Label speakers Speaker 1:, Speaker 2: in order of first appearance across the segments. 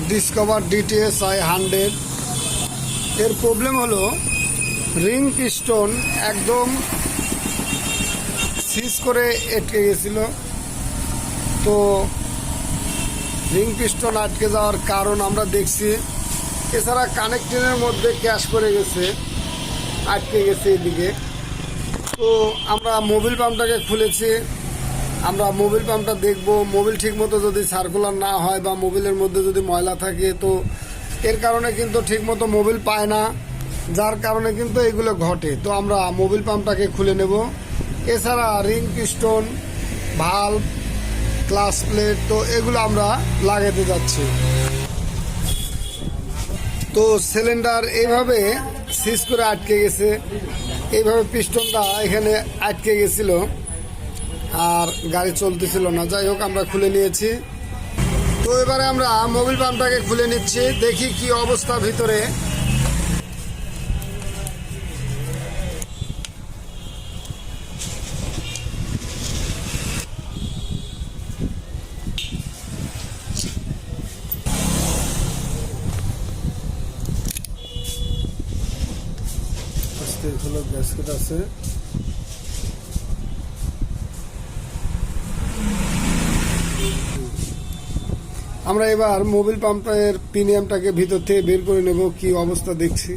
Speaker 1: Discover DTSI 100 এর problem হলো ring piston একদম সিজ করে আটকে গেছিল। তো রিং পিস্টন আটকে যাওয়ার কারণ আমরা দেখছি, এছাড়া কানেক্টিংয়ের মধ্যে ক্যাশ করে গেছে, আটকে গেছে এদিকে। তো আমরা মোবিল পাম্পটাকে খুলেছি, আমরা মোবিল পাম্পটা দেখব। মোবিল ঠিকমতো যদি সার্কুলার না হয় বা মোবিলের মধ্যে যদি ময়লা থাকে, তো এর কারণে কিন্তু ঠিকমতো মোবিল পায় না, যার কারণে কিন্তু এগুলো ঘটে। তো আমরা মোবিল পাম্পটাকে খুলে নেব। এছাড়া ring piston, valve, class plate, তো এগুলো আমরা লাগাতে যাচ্ছি। তো সিলিন্ডার এইভাবে সিজ করে আটকে গেছে, এইভাবে পিস্টনটা এখানে আটকে গেছিল আর গাড়ি চলতেছিল না। যাই হোক, আমরা খুলে নিয়েছি। তো এবারে আমরা মোবিল পাম্পটাকে খুলে নিচ্ছি, দেখি কি অবস্থা ভিতরে। হলো গ্যাসকেট আছে, আমরা এবার মোবিল পাম্পের প্রিমিয়ামটাকে ভিতর থেকে বের করে নেব। কি অবস্থা দেখছি,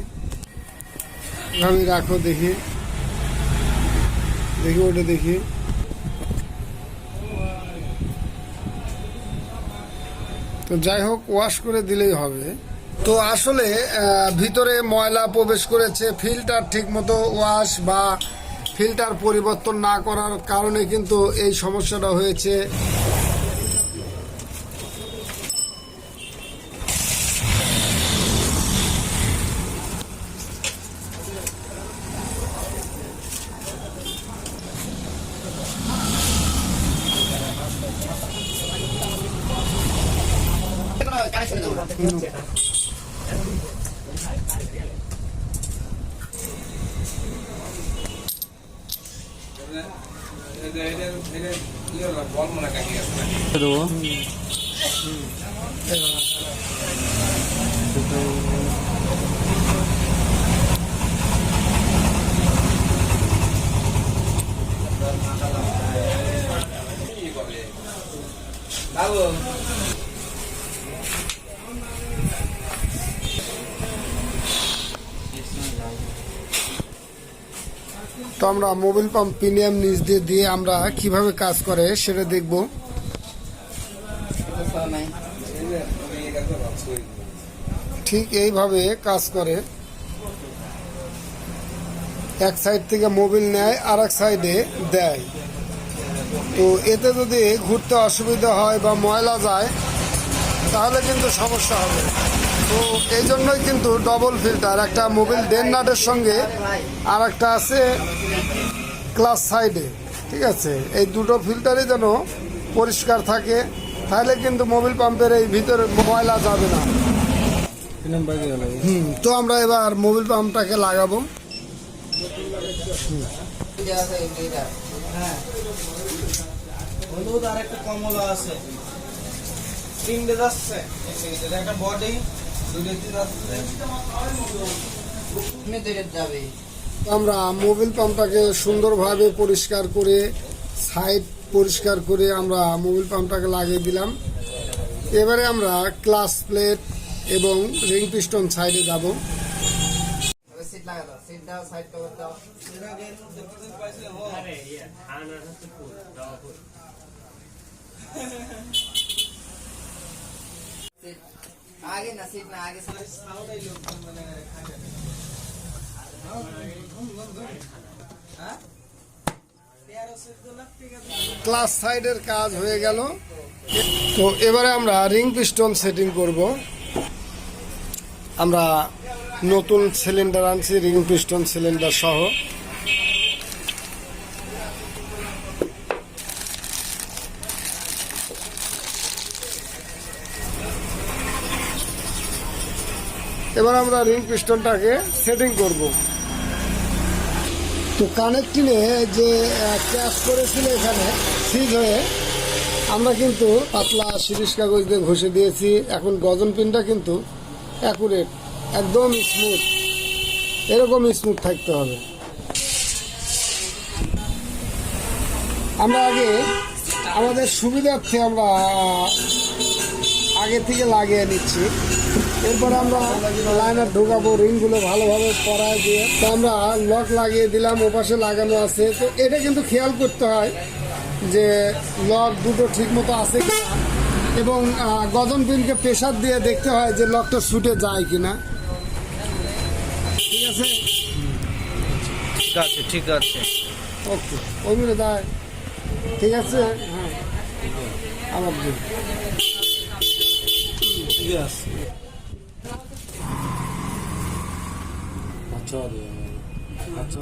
Speaker 1: আমি রাখো দেখি দেখি ওটা দেখি। তো যাই হোক, ওয়াশ করে দিলেই হবে। তো আসলে ভিতরে ময়লা প্রবেশ করেছে, ফিল্টার ঠিকমতো ওয়াশ বা ফিল্টার পরিবর্তন না করার কারণে কিন্তু এই সমস্যাটা হয়েছে। তো আমরা মোবিল পাম্প প্রিমিয়াম নিচ দিয়ে আমরা কিভাবে কাজ করে সেটা দেখব। ঠিক এইভাবে কাজ করে, এক সাইড থেকে মোবিল নেয় আর এক সাইডে দেয়। তো এতে যদি ঘুরতে অসুবিধা হয় বা ময়লা যায়, তাহলে কিন্তু সমস্যা হবে। তো এই জন্যই কিন্তু ডবল ফিল্টার, একটা মোবিল ডেন নাটের সঙ্গে আর একটা আছে ক্লাস সাইডে, ঠিক আছে। এই দুটো ফিল্টারই যেন পরিষ্কার থাকে, তাহলে কিন্তু মোবিল পাম্পের এই ভিতরে ময়লা যাবে না। তো আমরা এবার মোবিল পাম্পটাকে লাগাবো।
Speaker 2: কমলা আছে, তিনটে যাচ্ছে, একটা বডি যাবে।
Speaker 1: আমরা মোবিল পাম্পটাকে সুন্দরভাবে পরিষ্কার করে, সাইড পরিষ্কার করে আমরা মোবিল পাম্পটাকে লাগিয়ে দিলাম। এবারে আমরা ক্লাস প্লেট এবং রিং পিস্টন সাইডে যাব।
Speaker 3: आगे ना सीट ना आगे से
Speaker 1: ক্লাস সাইডের কাজ হয়ে গেল। তো এবারে আমরা রিং পিস্টন সেটিং করব। আমরা নতুন সিলিন্ডার আনছি, রিং পিস্টন সিলিন্ডার সহ। এবার আমরা রিং পিস্টনটাকে সেটিং করব। তো কানেক্টিংয়ে যে ক্যাশ করেছিল এখানে সিজ হয়ে, আমরা কিন্তু পাতলা শিরিষ কাগজ দিয়ে ঘষে দিয়েছি। এখন গজন পিনটা কিন্তু অ্যাকুরেট, একদম স্মুথ, এরকম স্মুথ থাকতে হবে। আমরা আগে আমাদের সুবিধার্থে আমরা আগে থেকে লাগিয়ে নিচ্ছি, এরপর আমরা লাইনার ঢোকাবো, রিংগুলো ভালোভাবে পরায় দিয়ে। তো আমরা লক লাগিয়ে দিলাম, ওপাশে লাগানো আছে। তো এটা কিন্তু খেয়াল করতে হয় যে লক দুটো ঠিক মতো আছে কিনা, এবং গজন পিনকে প্রেসার দিয়ে দেখতে হয় যে লকটা ছুটে যায় কিনা। ঠিক আছে,
Speaker 2: ঠিক আছে, ঠিক আছে।
Speaker 1: ওকে, ওই মিলে দেয়। ঠিক আছে, হ্যাঁ, আমার দিন।
Speaker 2: ঠিক আছে।
Speaker 1: আচ্ছা আচ্ছা।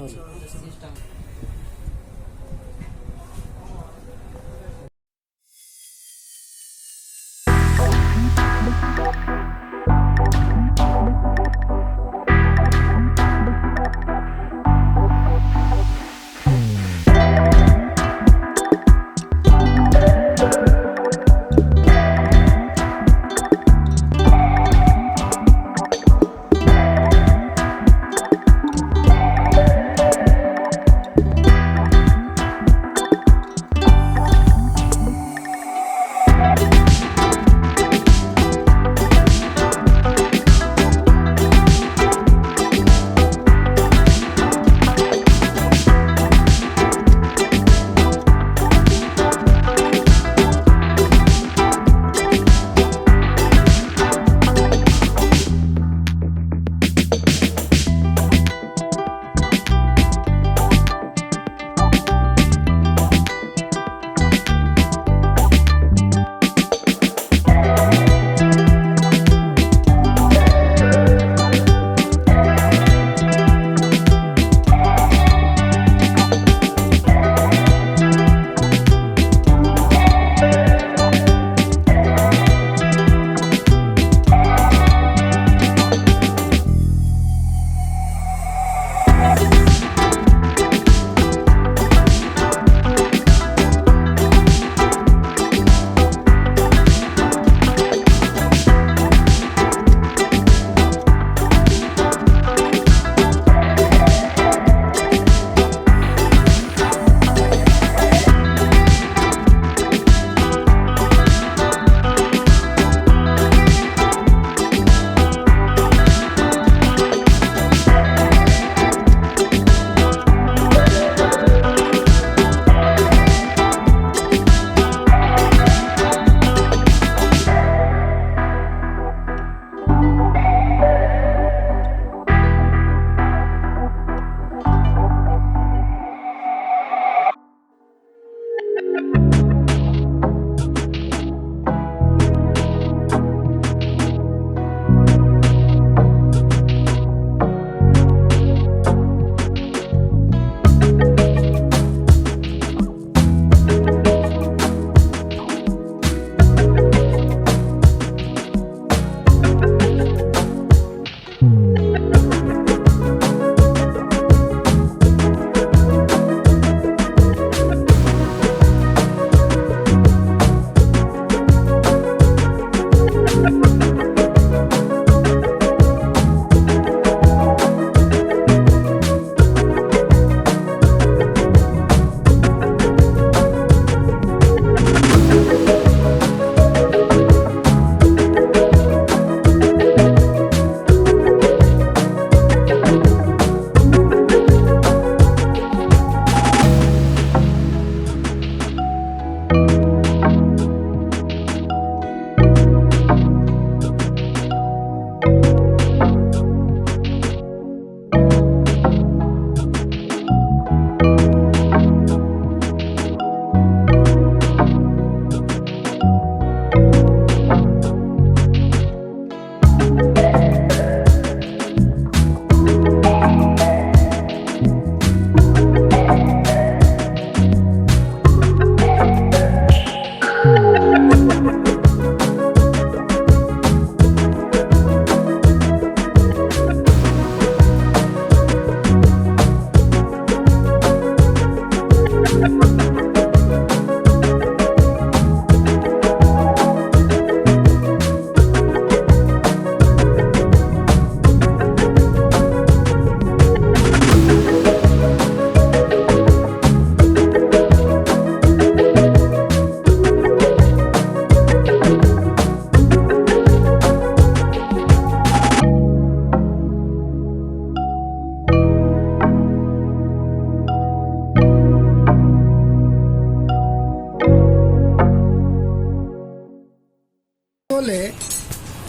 Speaker 1: হলে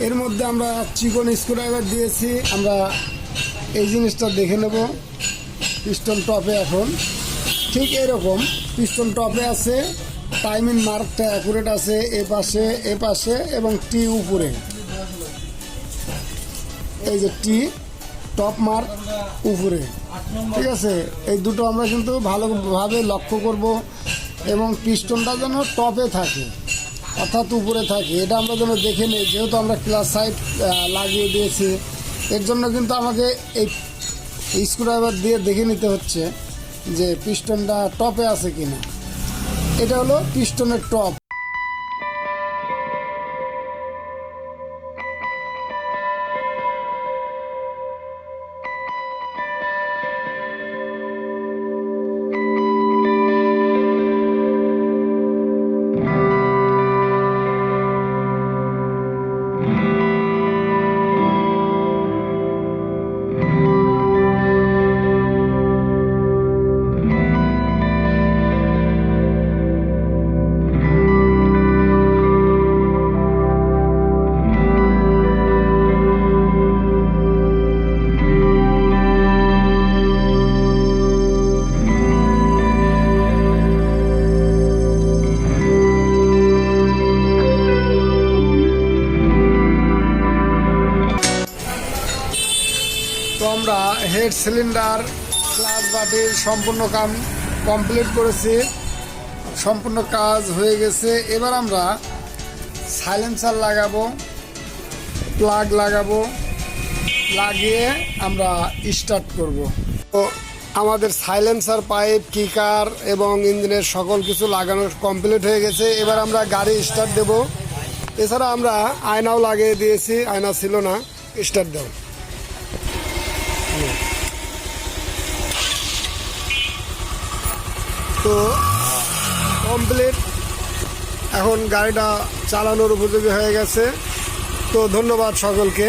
Speaker 1: এর মধ্যে আমরা চিকন স্ক্রুড্রাইভার দিয়েছি। আমরা এই জিনিসটা দেখে নেব। পিস্টন টপে এখন ঠিক এরকম পিস্টন টপে আছে, টাইমিং মার্কটা অ্যাকুরেট আছে এ পাশে এবং টি উপরে। এই যে টি টপ মার্ক উপরে, ঠিক আছে। এই দুটো আমরা কিন্তু ভালোভাবে লক্ষ্য করব এবং পিস্টনটা যেন টপে থাকে অর্থাৎ উপরে থাকে, এটা আমরা যেন দেখে নিই। যেহেতু আমরা ক্লাস সাইড লাগিয়ে দিয়েছি, এর জন্য কিন্তু আমাকে এই স্ক্রুড্রাইভার দিয়ে দেখে নিতে হচ্ছে যে পিস্টনটা টপে আছে কিনা। এটা হলো পিস্টনের টপ। তো আমরা হেড সিলিন্ডার ক্লাচ বাটির সম্পূর্ণ কাম কমপ্লিট করেছি, সম্পূর্ণ কাজ হয়ে গেছে। এবার আমরা সাইলেন্সার লাগাবো, প্লাগ লাগাবো, লাগিয়ে আমরা স্টার্ট করব। তো আমাদের সাইলেন্সার পাইপ কিকার এবং ইঞ্জিনের সকল কিছু লাগানো কমপ্লিট হয়ে গেছে। এবার আমরা গাড়ি স্টার্ট দেব। এছাড়া আমরা আয়নাও লাগিয়ে দিয়েছি, আয়না ছিল না। স্টার্ট দেব। তো কমপ্লিট, এখন গাড়িটা চালানোর উপযোগী হয়ে গেছে। তো ধন্যবাদ সকলকে।